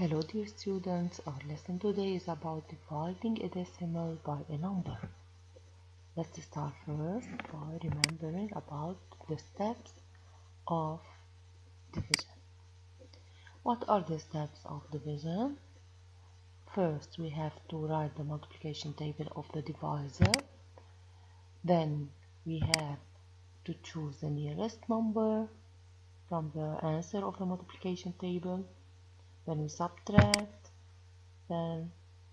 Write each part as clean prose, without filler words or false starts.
Hello dear students, our lesson today is about dividing a decimal by a number. Let's start first by remembering about the steps of division. What are the steps of division? First, we have to write the multiplication table of the divisor. Then we have to choose the nearest number from the answer of the multiplication table. Then we subtract. Then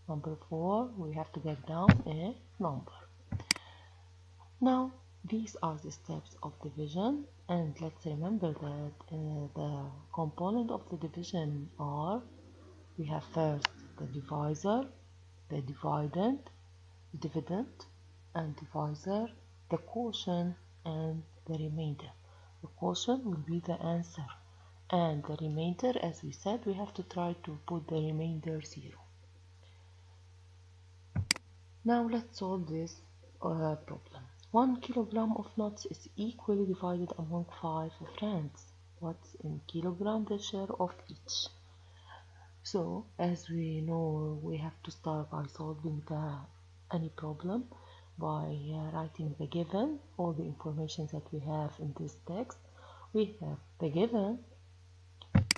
number 4, we have to get down a number. Now these are the steps of division, and let's remember that the component of the division are, we have first the divisor, the dividend, and divisor, the quotient, and the remainder. The quotient will be the answer, and the remainder, as we said, we have to try to put the remainder 0. Now let's solve this problem. 1 kilogram of nuts is equally divided among 5 friends. What's in kilogram the share of each? So as we know, we have to start by solving any problem by writing the given, all the information that we have in this text. We have the given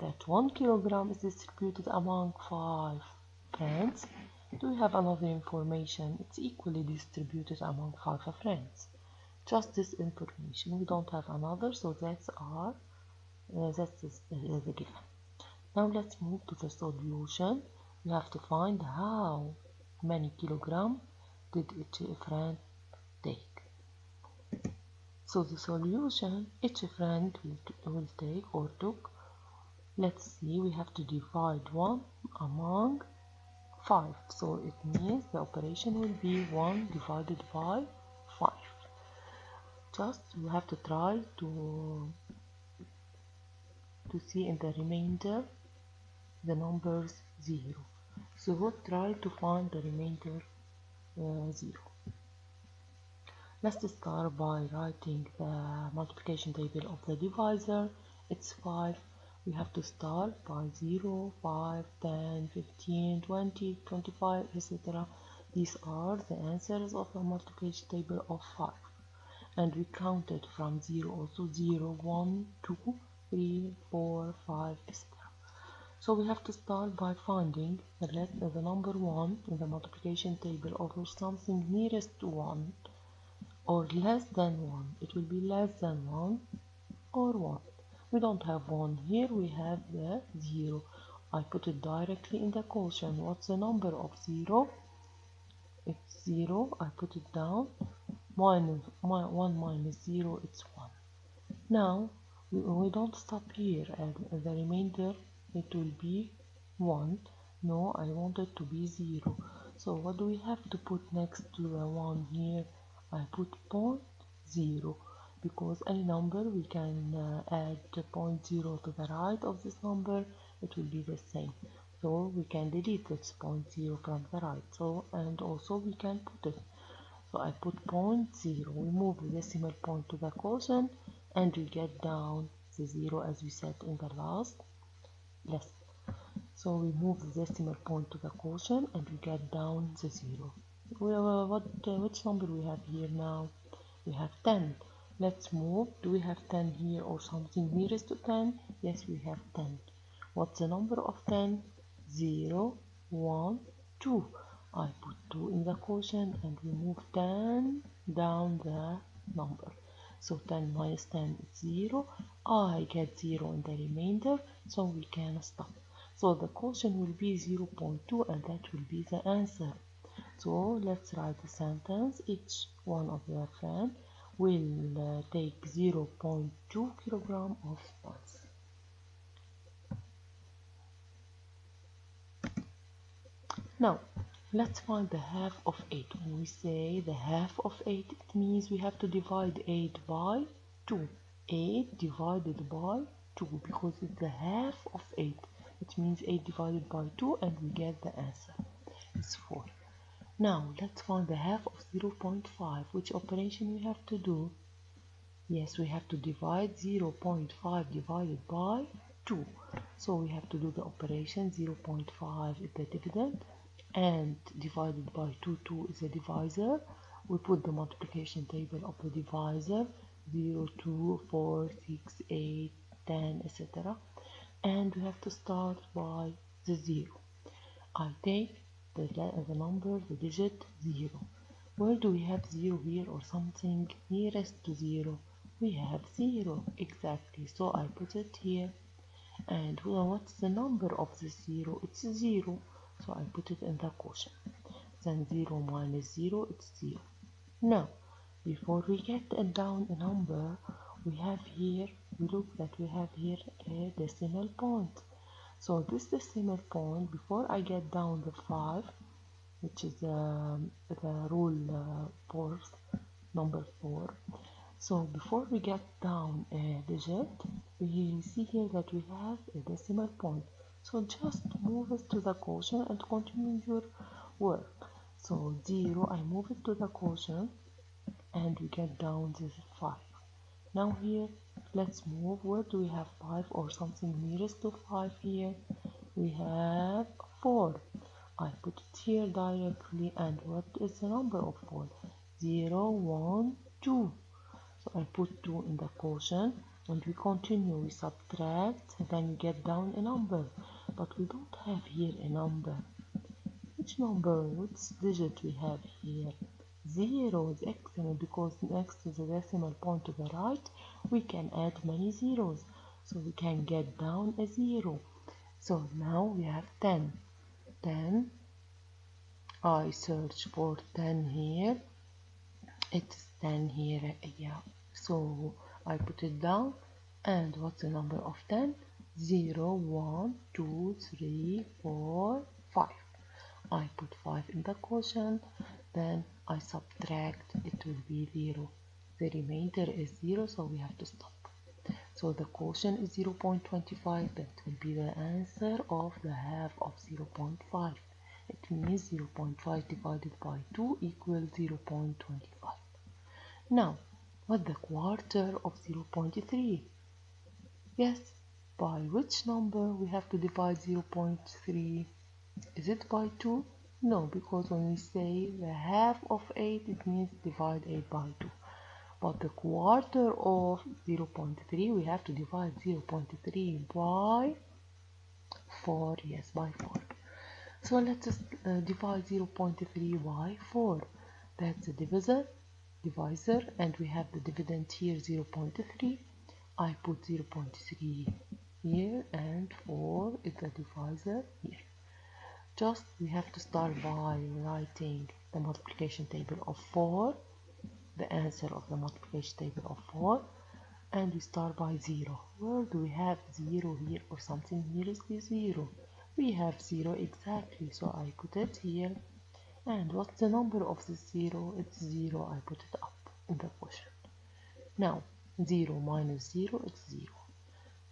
that 1 kilogram is distributed among 5 friends. Do we have another information? It's equally distributed among 5 friends. Just this information. We don't have another, so that's the given. Now let's move to the solution. We have to find how many kilograms did each friend take. So the solution, each friend will take or took. Let's see, we have to divide 1 among 5. So it means the operation will be 1 divided by 5. Just we have to try to see in the remainder the numbers 0. So we'll try to find the remainder 0. Let's start by writing the multiplication table of the divisor. It's 5. We have to start by 0, 5, 10, 15, 20, 25, etc. These are the answers of the multiplication table of 5. And we counted from 0 also 0, 1, 2, 3, 4, 5, etc. So we have to start by finding the number 1 in the multiplication table over something nearest to 1 or less than 1. It will be less than 1 or 1. We don't have 1 here, we have the 0. I put it directly in the quotient. What's the number of 0? It's 0. I put it down. 1 minus 0, it's 1. Now we don't stop here, and the remainder it will be 1. No, I want it to be 0. So what do we have to put next to the 1 here? I put 0, because any number we can add 0 to the right of this number, it will be the same. So we can delete this 0 from the right. So, and also we can put it. So I put 0. We move the decimal point to the quotient and we get down the 0 as we said in the last lesson. So we move the decimal point to the quotient and we get down the 0. Which number we have here now? We have 10. Let's move. Do we have 10 here or something nearest to 10? Yes, we have 10. What's the number of 10? 0, 1, 2. I put 2 in the quotient and we move 10 down the number. So 10 minus 10 is 0. I get 0 in the remainder, so we can stop. So the quotient will be 0.2 and that will be the answer. So let's write the sentence. Each one of their friends will take 0.2 kilogram of nuts. Now let's find the half of 8. When we say the half of 8, it means we have to divide 8 by 2. 8 divided by 2, because it's the half of 8. It means 8 divided by 2 and we get the answer. It's 4. Now let's find the half of 0.5. Which operation we have to do? Yes, we have to divide 0.5 divided by 2. So we have to do the operation. 0.5 is the dividend, and divided by 2 is the divisor. We put the multiplication table of the divisor: 0, 2, 4, 6, 8, 10, etc. And we have to start by the 0. I take the number, the digit 0. Where do we have 0 here, or something nearest to 0? We have 0, exactly. So I put it here. And well, what's the number of the 0? It's 0. So I put it in the quotient. Then 0 minus 0, it's 0. Now, before we get down a number, we look that we have here a decimal point. So this decimal point, before I get down the 5, which is the rule fourth, number 4. So before we get down a digit, we see here that we have a decimal point. So just move it to the quotient and continue your work. So 0, I move it to the quotient and we get down this 5. Now here, let's move. Where do we have 5 or something nearest to 5 here? We have 4. I put it here directly, and what is the number of 4? 0, 1, 2. So I put 2 in the quotient, and we continue. We subtract, and then we get down a number. But we don't have here a number. Which number? Which digit we have here? 0 is excellent, because next to the decimal point to the right, we can add many zeros. So we can get down a 0. So now we have 10. 10. I search for 10 here. It's 10 here, yeah. So I put it down. And what's the number of 10? 0, 1, 2, 3, 4, 5. I put 5 in the quotient, then I subtract, it will be 0. The remainder is 0, so we have to stop. So the quotient is 0.25, that will be the answer of the half of 0.5. It means 0.5 divided by 2 equals 0.25. Now, what's the quarter of 0.3? Yes, by which number we have to divide 0.3? Is it by 2? No, because when we say the half of 8, it means divide 8 by 2. But the quarter of 0.3, we have to divide 0.3 by 4. Yes, by 4. So let's divide 0.3 by 4. That's the divisor, and we have the dividend here, 0.3. I put 0.3 here, and 4 is the divisor here. Just we have to start by writing the multiplication table of 4, the answer of the multiplication table of 4, and we start by 0. Where do we have 0 here, or something nearest to 0? We have 0 exactly, so I put it here. And what's the number of the 0? It's 0. I put it up in the quotient. Now 0 minus 0 is 0.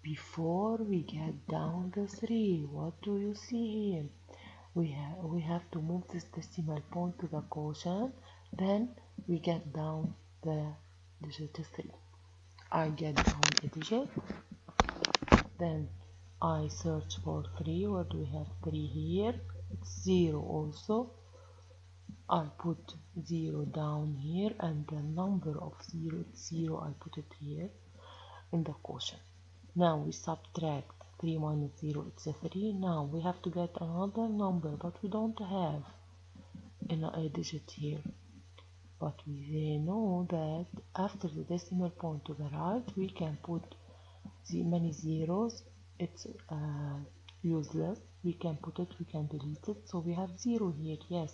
Before we get down the 3, what do you see here? We have to move this decimal point to the quotient, then we get down the digit 3. I get down a digit, then I search for 3. Where do we have 3 here? It's 0 also. I put 0 down here, and the number of 0 is 0. I put it here in the quotient. Now we subtract 3 minus 0, it's a 3. Now we have to get another number, but we don't have a digit here. But we know that after the decimal point to the right, we can put many zeros. It's useless. We can put it, we can delete it. So we have 0 here, yes.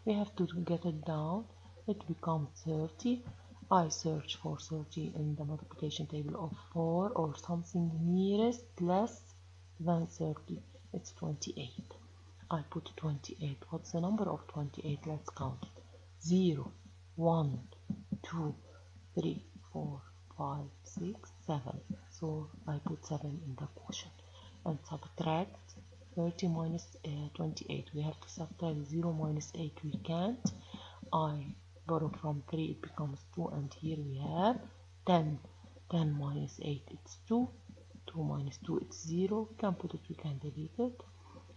We have to get it down. It becomes 30. I search for 30 in the multiplication table of 4, or something nearest less than 30. It's 28. I put 28. What's the number of 28? Let's count it. 0, 1, 2, 3, 4, 5, 6, 7. So I put 7 in the quotient. And subtract 30 minus 28. We have to subtract 0 minus 8. We can't. I borrow from 3, it becomes 2, and here we have 10. 10 minus 8, it's 2. 2 minus 2, it's 0. We can put it, we can delete it.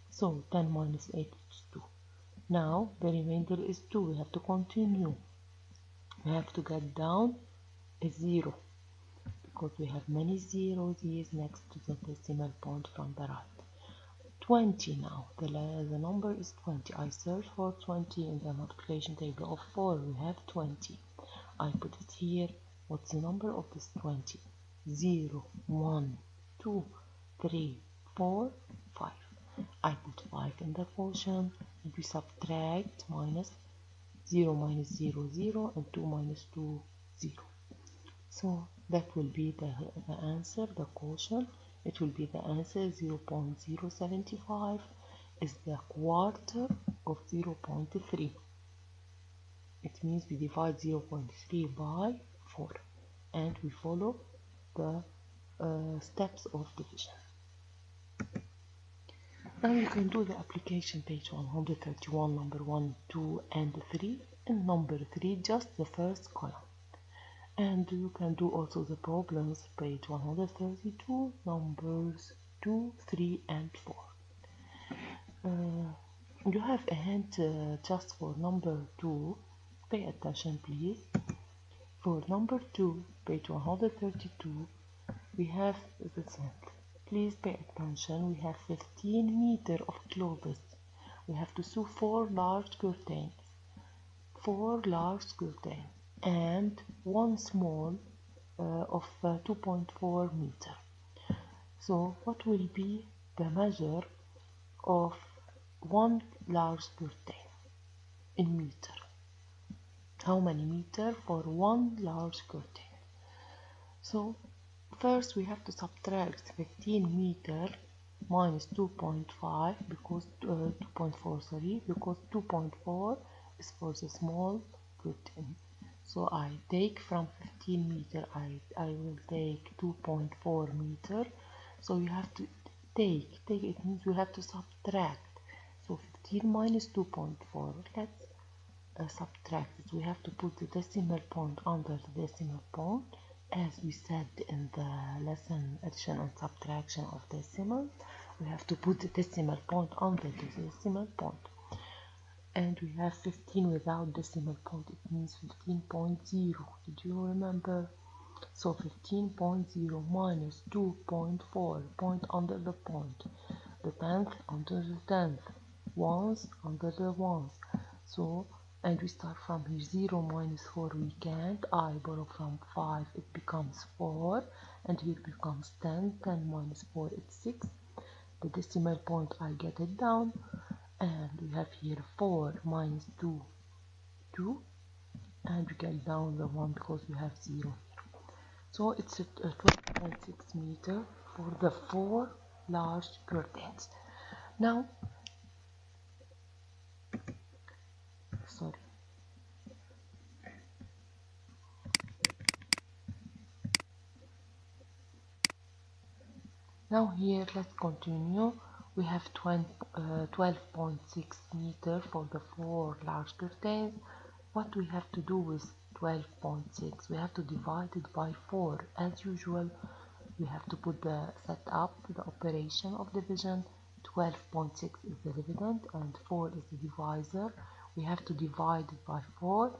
So 10 minus 8 is 2. Now the remainder is 2. We have to continue. We have to get down a 0 because we have many zeros here next to the decimal point from the right. 20 now. The number is 20. I search for 20 in the multiplication table of 4. We have 20. I put it here. What's the number of this 20? 0, 1, 2, 3, 4, 5. I put 5 in the quotient and we subtract 0 minus 0, 0 and 2 minus 2, 0. So that will be the answer, the quotient. It will be the answer 0.075 is the quarter of 0.3. It means we divide 0.3 by 4 and we follow the steps of division. Now you can do the application page 131, number 1, 2 and 3. And number 3 just the first column. And you can do also the problems page 132, numbers 2, 3 and 4. You have a hint just for number 2. Pay attention please. For number 2, page 132, we have this hint. Please pay attention. We have 15 meters of clothes. We have to sew 4 large curtains. 4 large curtains and 1 small of 2.4 meter. So what will be the measure of 1 large curtain in meter? How many meter for 1 large curtain? So first we have to subtract 15 meter minus 2.5 because 2.4 sorry, because 2.4 is for the small curtain. So I take from 15 meter, I will take 2.4 meter. So you have to take it means we have to subtract. So 15 minus 2.4, let's subtract it. We have to put the decimal point under the decimal point, as we said in the lesson addition and subtraction of decimals. We have to put the decimal point under the decimal point. And we have 15 without decimal point, it means 15.0. Did you remember? So 15.0 minus 2.4, point under the point, the tenth under the tenth, ones under the ones. So, and we start from here, 0 minus 4 we can't. I borrow from 5, it becomes 4, and here becomes 10. 10 minus 4 it's 6. The decimal point I get it down. And we have here 4 minus 2, 2, and we get down the 1 because we have 0 here. So it's a 12.6 meter for the 4 large curtains. Now, sorry. Now here, let's continue. We have 12.6 meter for the 4 large curtains. What we have to do with 12.6? We have to divide it by 4. As usual, we have to put set up the operation of division. 12.6 is the dividend and 4 is the divisor. We have to divide it by 4.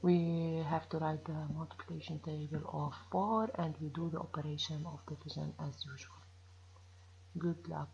We have to write the multiplication table of 4 and we do the operation of division as usual. Good luck.